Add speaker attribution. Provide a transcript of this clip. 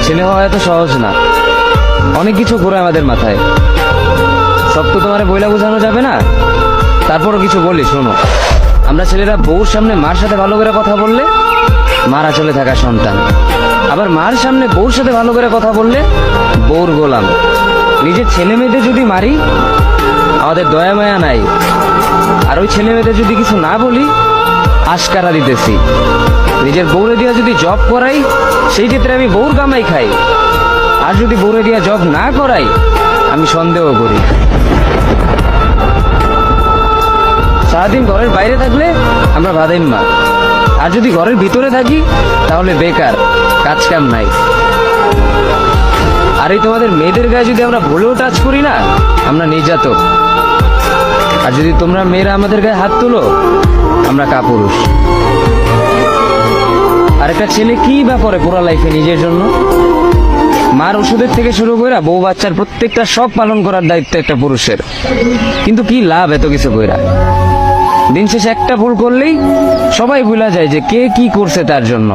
Speaker 1: ছেলে হওয়া এত সহজ না, অনেক কিছু ঘুরে আমাদের মাথায়। সব তো তোমার বইলা বোঝানো যাবে না, তারপরও কিছু বলি শোনো। আমরা ছেলেরা বউর সামনে মার সাথে ভালো করে কথা বললে মার আঁচলে থাকা সন্তান, আবার মার সামনে বউর সাথে ভালো করে কথা বললে বউর গোলাম। নিজের ছেলে মেয়েদের যদি মারি আমাদের দয়া মায়া নাই, আর ওই ছেলে মেয়েদের যদি কিছু না বলি আশকারা দিতেছি। নিজের বউরে দিয়া যদি জব করাই সেই ক্ষেত্রে আমি বউর কামাই খাই, আর যদি বউরে দিয়া জব না করাই আমি সন্দেহ করি। সারাদিন ঘরের বাইরে থাকলে আমরা বাদাইম্মা, আর যদি ঘরের ভিতরে থাকি তাহলে বেকার, কাজ কাম নাই। আর এই তোমাদের মেয়েদের গায়ে যদি আমরা ভুলেও টাচ করি না আমরা নির্যাতক, আর যদি তোমরা মেয়েরা আমাদের গায়ে হাত তুলো আমরা কাপুরুষ। আর একটা ছেলে কি বা করে পুরা লাইফে নিজের জন্য? মার ওষুধের থেকে শুরু করে বউ বাচ্চার প্রত্যেকটা সব পালন করার দায়িত্ব একটা পুরুষের। কিন্তু কি লাভ এত কিছু কইরা? দিন শেষে একটা ভুল করলেই সবাই ভুলা যায় যে কে কি করছে তার জন্য।